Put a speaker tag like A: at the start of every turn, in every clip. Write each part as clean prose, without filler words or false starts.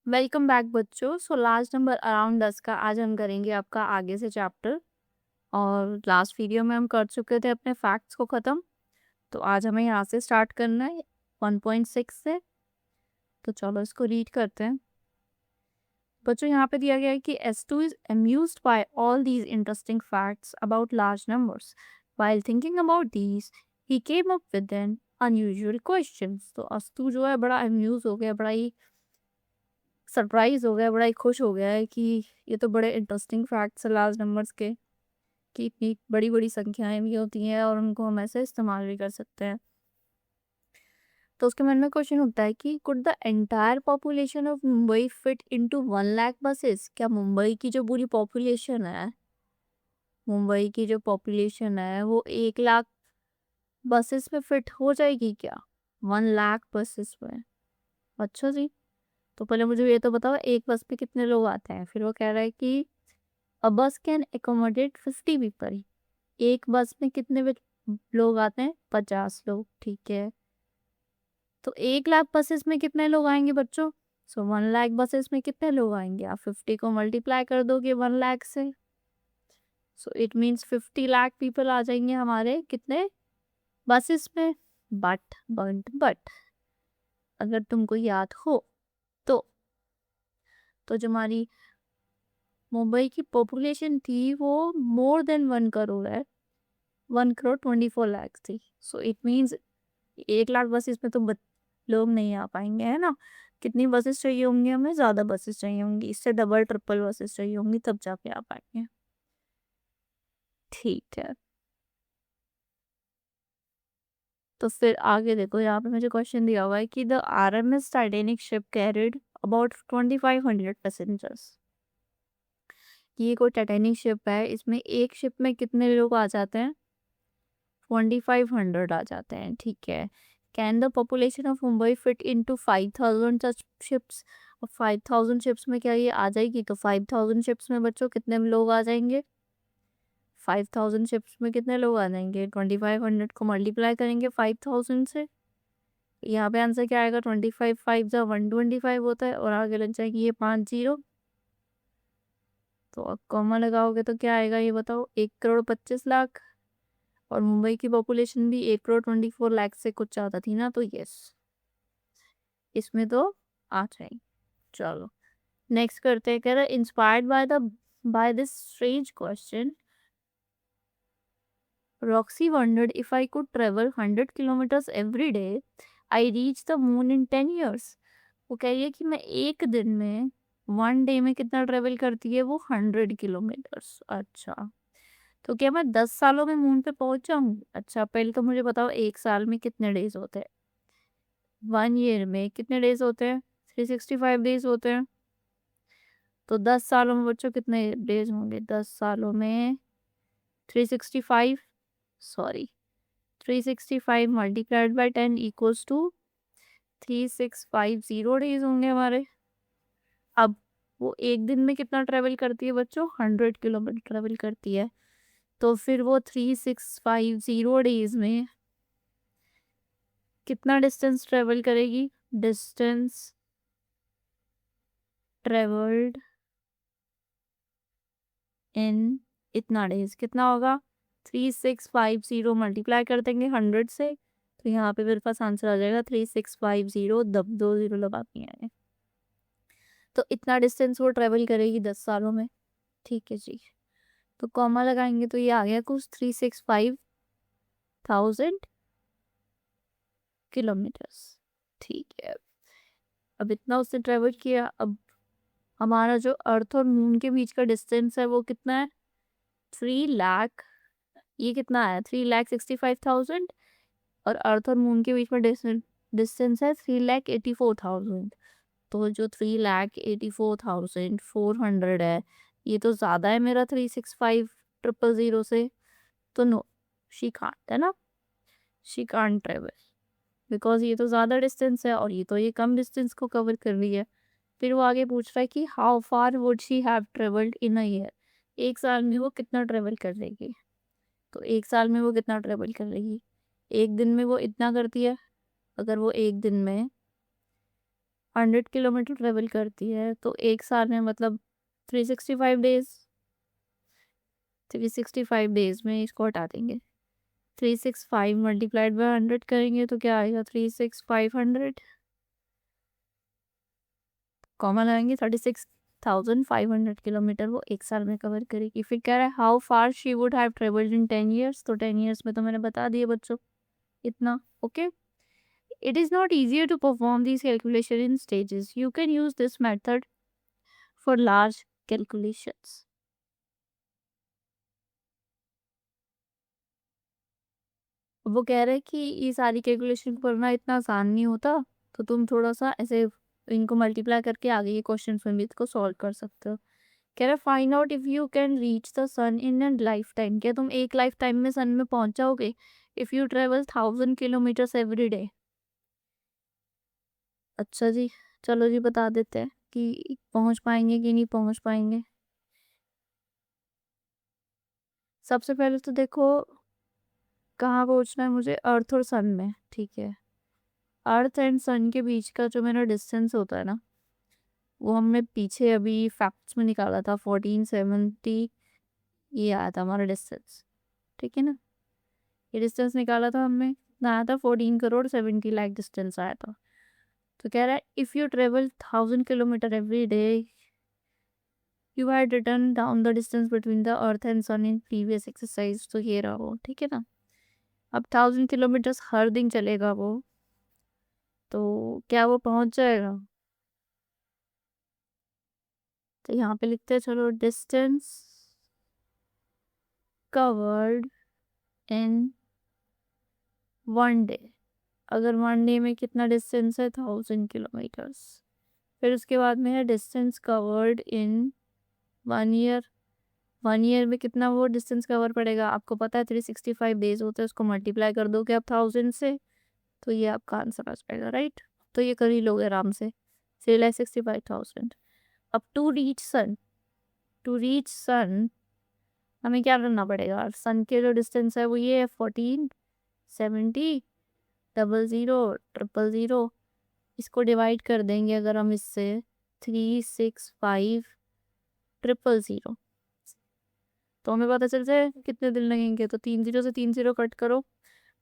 A: Welcome back बच्चों। Last number around 10 का आज हम करेंगे आपका आगे से चैप्टर। और लास्ट वीडियो में हम कर चुके थे अपने फैक्ट्स को ख़त्म। तो आज हमें यहाँ से स्टार्ट करना है 1.6 से। तो चलो इसको रीड करते हैं। बच्चों यहाँ पे दिया गया है कि S2 is amused by all these interesting facts about large numbers. While thinking about these, he came up with an unusual questions. तो S2 जो है बड़ा अम्यूज हो गया, बड़ा ही सरप्राइज हो गया, बड़ा ही खुश हो गया है कि ये तो बड़े इंटरेस्टिंग फैक्ट्स है लार्ज नंबर्स के, कि इतनी बड़ी बड़ी संख्याएं भी होती हैं और उनको हम ऐसे इस्तेमाल भी कर सकते हैं। तो उसके मन में क्वेश्चन उठता है कि could the entire population of Mumbai fit into 1 lakh buses? क्या मुंबई की जो पूरी पॉपुलेशन है, मुंबई की जो पॉपुलेशन है वो 1 लाख बसेस में फिट हो जाएगी क्या? 1 लाख बसेस में? अच्छा जी। तो पहले मुझे ये तो बताओ एक बस में कितने लोग आते हैं। फिर वो कह रहा है कि अ बस कैन एकोमोडेट 50 पीपल। एक बस में कितने लोग आते हैं? 50 लोग। ठीक है। तो 1 लाख बसेस में कितने लोग आएंगे बच्चों? 1 लाख बसेस में कितने लोग आएंगे? आप 50 को मल्टीप्लाई कर दोगे 1 लाख से। इट मीन्स 50 लाख पीपल आ जाएंगे हमारे कितने बसेस में। बट अगर तुमको याद हो तो जो हमारी मुंबई की पॉपुलेशन थी वो मोर देन 1 करोड़ है। 1 करोड़ 24 लाख थी। इट मीन्स 1 लाख बसेस में तो लोग नहीं आ पाएंगे, है ना। कितनी बसेस चाहिए होंगी हमें? ज़्यादा बसेस चाहिए होंगी, इससे डबल ट्रिपल बसेस चाहिए होंगी, तब जाके आ पाएंगे। ठीक है। तो फिर आगे देखो, यहाँ पे मुझे क्वेश्चन दिया हुआ है कि the RMS Titanic ship carried about 2500 passengers. ये कोई टाइटैनिक शिप है, इसमें एक शिप में कितने लोग आ जाते हैं? 2500 आ जाते हैं। ठीक है। Can the population of Mumbai fit into 5000 such ships? और 5000 शिप्स में क्या ये आ जाएगी? तो 5000 शिप्स में बच्चों कितने लोग आ जाएंगे? 5000 शिप्स में कितने लोग आ जाएंगे? 2500 को मल्टीप्लाई करेंगे 5000 से। यहाँ पे आंसर क्या आएगा? 25 5 जा 125 होता है और आगे लग जाएगी ये 5 जीरो। तो अब कॉमा लगाओगे तो क्या आएगा ये बताओ? 1 करोड़ 25 लाख। और मुंबई की पॉपुलेशन भी 1 करोड़ 24 लाख से कुछ ज़्यादा थी ना, तो यस, इसमें तो आ जाएगी। चलो नेक्स्ट करते हैं। कह रहा inspired by this strange question, Roxy wondered if I could travel 100 kilometres every day I reach the moon in 10 years. वो कह रही है कि मैं एक दिन में 1 डे में कितना ट्रेवल करती है वो? 100 किलोमीटर्स। अच्छा, तो क्या मैं 10 सालों में मून पे पहुंच जाऊंगी? अच्छा पहले तो मुझे बताओ एक साल में कितने डेज होते हैं? 1 ईयर में कितने डेज होते हैं? 365 डेज होते हैं। तो 10 सालों में बच्चों कितने डेज होंगे? 10 सालों में 365, sorry 365 multiplied by 10 equals to 3650 days होंगे हमारे। अब वो एक दिन में कितना ट्रेवल करती है बच्चों? 100 किलोमीटर ट्रेवल करती है। तो फिर वो 3650 डेज में कितना डिस्टेंस ट्रेवल करेगी? डिस्टेंस ट्रेवल्ड इन इतना डेज कितना होगा? 3650 मल्टीप्लाई कर देंगे 100 से, तो यहाँ पे मेरे पास आंसर आ जाएगा 3650, दब 2 जीरो लगानी है। तो इतना डिस्टेंस वो ट्रेवल करेगी 10 सालों में। ठीक है जी। तो कॉमा लगाएंगे तो ये आ गया कुछ 365,000 किलोमीटर्स। ठीक है। अब इतना उसने ट्रेवल किया। अब हमारा जो अर्थ और मून के बीच का डिस्टेंस है वो कितना है? 3 लाख। ये कितना है? 3,65,000। और अर्थ और मून के बीच में डिस्टेंस है 3,84,000। तो जो 3,84,400 है, ये तो ज़्यादा है मेरा 365,000 से। तो नो, शी कांट, है ना, शी कांट ट्रेवल, बिकॉज ये तो ज़्यादा डिस्टेंस है और ये कम डिस्टेंस को कवर कर रही है। फिर वो आगे पूछ रहा है कि how far would she have travelled in a year? एक साल में वो कितना ट्रेवल कर लेगी? तो एक साल में वो कितना ट्रेवल कर लेगी? एक दिन में वो इतना करती है। अगर वो एक दिन में 100 किलोमीटर ट्रेवल करती है तो एक साल में मतलब 365 डेज, 365 डेज में इसको हटा देंगे। 365 मल्टीप्लाइड बाय 100 करेंगे तो क्या आएगा, 36500, कॉमा लगाएंगे, 36,500 किलोमीटर वो एक साल में कवर करेगी। फिर कह रहा है how far she would have travelled in 10 years, तो 10 ईयर्स में तो मैंने बता दिया बच्चों इतना। Okay, it is not easier to perform these calculation in stages. You can use this method for large calculations. वो कह रहे हैं कि ये सारी कैलकुलेशन करना इतना आसान नहीं होता, तो तुम थोड़ा सा ऐसे इनको मल्टीप्लाई करके आगे के क्वेश्चन में भी इसको सॉल्व कर सकते हो। कह रहा है find out if you can reach the sun in an lifetime, क्या तुम एक लाइफ टाइम में सन में पहुंच जाओगे if you travel 1000 kilometres every day. अच्छा जी, चलो जी बता देते हैं कि पहुंच पाएंगे कि नहीं पहुंच पाएंगे। सबसे पहले तो देखो कहाँ पहुंचना है मुझे, अर्थ और सन में, ठीक है। अर्थ एंड सन के बीच का जो मेरा डिस्टेंस होता है ना, वो हमने पीछे अभी फैक्ट्स में निकाला था, 1470 ये आया था हमारा डिस्टेंस, ठीक है ना। ये डिस्टेंस निकाला था हमने, कितना आया था, 14 करोड़ 70 लाख डिस्टेंस आया था। तो कह रहा है if you travel 1000 kilometre every day you had written down the distance between the earth and sun in previous exercise, तो ये रहा वो, ठीक है ना। अब 1000 किलोमीटर्स हर दिन चलेगा वो, तो क्या वो पहुंच जाएगा। तो यहाँ पे लिखते हैं चलो, डिस्टेंस कवर्ड इन 1 डे। अगर 1 डे में कितना डिस्टेंस है, 1000 किलोमीटर्स। फिर उसके बाद में है distance covered in 1 year. 1 year में कितना वो डिस्टेंस कवर पड़ेगा, आपको पता है 365 डेज होते हैं, उसको मल्टीप्लाई कर दोगे आप 1000 से, तो ये आपका आंसर आ जाएगा, राइट। तो ये कर ही लोगे आराम से, 3,65,000। अब टू रीच सन हमें क्या करना पड़ेगा, सन के जो डिस्टेंस है वो ये है 1470 0000, इसको डिवाइड कर देंगे अगर हम इससे 365,000, तो हमें पता चल जाए कितने दिन लगेंगे। तो 3 जीरो से 3 जीरो कट करो,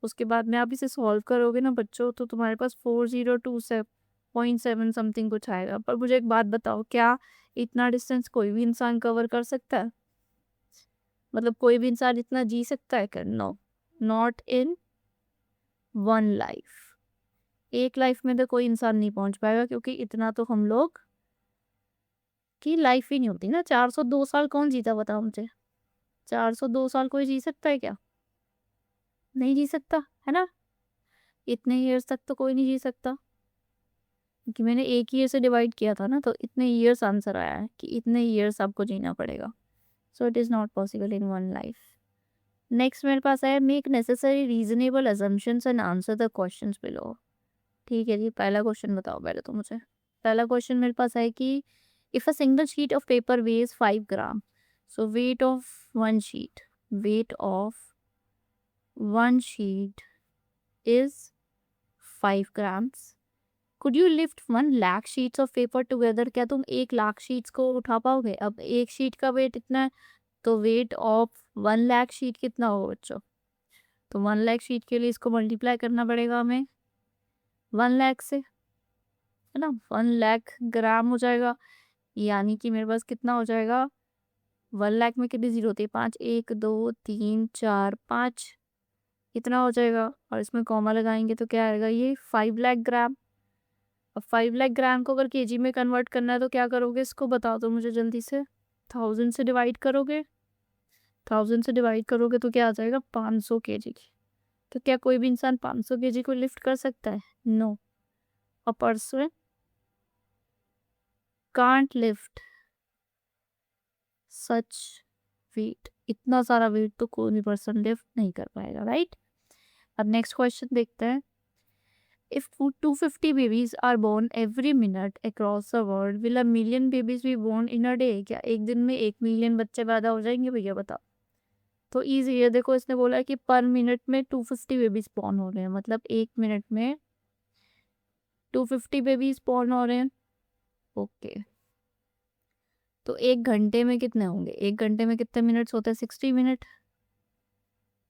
A: उसके बाद में आप इसे सॉल्व करोगे ना बच्चों, तो तुम्हारे पास 4027.7 समथिंग कुछ आएगा। पर मुझे एक बात बताओ, क्या इतना डिस्टेंस कोई भी इंसान कवर कर सकता है, मतलब कोई भी इंसान इतना जी सकता है क्या, नो, नॉट इन 1 लाइफ। एक लाइफ में तो कोई इंसान नहीं पहुंच पाएगा, क्योंकि इतना तो हम लोग की लाइफ ही नहीं होती ना। 402 साल कौन जीता बताओ मुझे, 402 साल कोई जी सकता है क्या, नहीं जी सकता है ना। इतने ईयर्स तक तो कोई नहीं जी सकता, क्योंकि मैंने एक ईयर से डिवाइड किया था ना, तो इतने ईयर्स आंसर आया है कि इतने ईयर्स आपको जीना पड़ेगा। So it is not possible in 1 life. Next मेरे पास है make necessary reasonable assumptions and answer the questions below. ठीक है जी, पहला क्वेश्चन बताओ पहले तो मुझे। पहला क्वेश्चन मेरे पास है कि if a single sheet of paper weighs 5 gram, so weight of one sheet is 5 grams, could you lift 1 lakh sheets of paper together, क्या तुम 1 लाख शीट्स को उठा पाओगे। अब एक शीट का वेट इतना है, तो वेट ऑफ 1 लाख शीट कितना होगा बच्चों, तो 1 लाख शीट के लिए इसको मल्टीप्लाई करना पड़ेगा हमें 1 लाख से, है ना। 1 लाख ग्राम हो जाएगा, यानी कि मेरे पास कितना हो जाएगा, 1 लाख में कितनी जीरो होती है, 5, 1 2 3 4 5, इतना हो जाएगा। और इसमें कॉमा लगाएंगे तो क्या आएगा, ये 5 लाख ग्राम। अब 5 लाख ग्राम को अगर केजी में कन्वर्ट करना है तो क्या करोगे, इसको बताओ तो मुझे जल्दी से। 1000 से डिवाइड करोगे, 1000 से डिवाइड करोगे तो क्या आ जाएगा, 500 kg। तो क्या कोई भी इंसान 500 kg को लिफ्ट कर सकता है, no, a person can't lift such weight, इतना सारा वेट तो कोई भी पर्सन लिफ्ट नहीं कर पाएगा, राइट। अब नेक्स्ट क्वेश्चन देखते हैं। If 250 babies are born every minute across the world, will a million babies be born in a day? क्या एक दिन में 1 मिलियन बच्चे पैदा हो जाएंगे भैया बताओ। तो इजी है, देखो इसने बोला है कि पर मिनट में 250 बेबीज बॉर्न हो रहे हैं, मतलब 1 मिनट में 250 बेबीज बॉर्न हो रहे हैं। ओके, तो 1 घंटे में कितने होंगे? 1 घंटे में कितने मिनट्स होते हैं? 60 मिनट।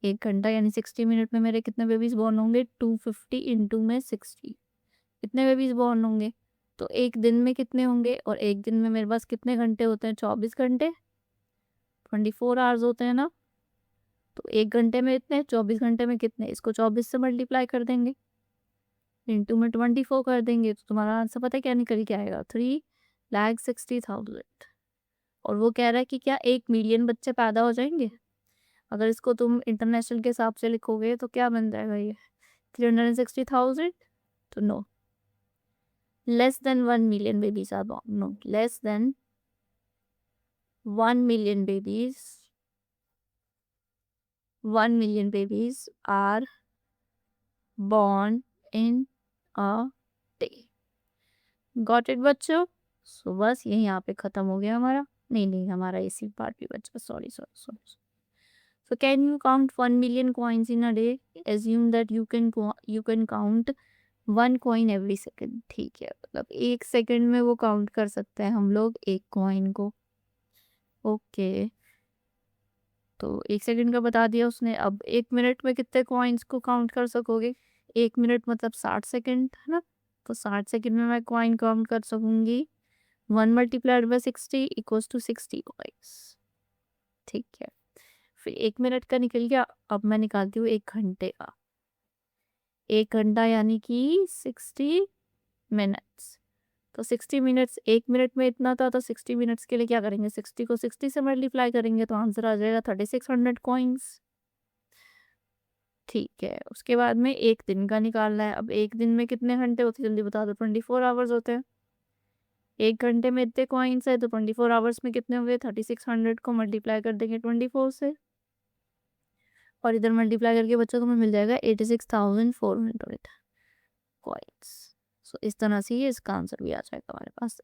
A: 1 घंटा यानी 60 मिनट में मेरे कितने बेबीज बॉर्न होंगे? 250 इंटू में 60, कितने बेबीज बॉर्न होंगे? तो एक दिन में कितने होंगे? और एक दिन में मेरे पास कितने घंटे होते हैं? 24 घंटे, 24 आवर्स होते हैं ना। तो 1 घंटे में इतने, 24 घंटे में कितने? इसको 24 से मल्टीप्लाई कर देंगे, इंटू में 24 कर देंगे, तो तुम्हारा आंसर पता है क्या निकल के आएगा? 3,60,000। और वो कह रहा है कि क्या 1 मिलियन बच्चे पैदा हो जाएंगे? अगर इसको तुम इंटरनेशनल के हिसाब से लिखोगे तो क्या बन जाएगा ये? 360,000? तो no, less than 1 million babies are born. No, less than 1 million babies, 1 million babies are born in a day। Got it बच्चों? सो बस ये यहाँ पे खत्म हो गया हमारा। नहीं, हमारा इसी पार्ट भी बचा। Sorry. So can you count 1 million coins in a day? Assume that you can count 1 coin every second। ठीक है, मतलब 1 सेकंड में वो काउंट कर सकते हैं हम लोग 1 कॉइन को। ओके, तो 1 सेकंड का बता दिया उसने। अब 1 मिनट में कितने कॉइन्स को काउंट कर सकोगे? 1 मिनट मतलब 60 सेकंड है ना। तो 60 सेकंड में मैं कॉइन काउंट कर सकूंगी 1 multiplied by 60 equals to 60 coins. ठीक है, फिर 1 मिनट का निकल गया। अब मैं निकालती हूँ 1 घंटे का। 1 घंटा यानी कि 60 मिनट्स। तो 60 मिनट्स, 1 मिनट में इतना था, तो 60 मिनट्स के लिए क्या करेंगे? 60 को 60 से मल्टीप्लाई करेंगे तो आंसर आ जाएगा 3600 कॉइन्स। ठीक है, उसके बाद में एक दिन का निकालना है। अब एक दिन में कितने घंटे होते हैं? जल्दी बता दो। 24 आवर्स होते हैं। 1 घंटे में इतने कॉइन्स है, तो 24 आवर्स में कितने होंगे? 3600 को मल्टीप्लाई कर देंगे 24 से, और इधर मल्टीप्लाई करके बच्चों को मिल जाएगा 86,400 कॉइन्स। सो इस तरह से ये इसका आंसर भी आ जाएगा हमारे पास।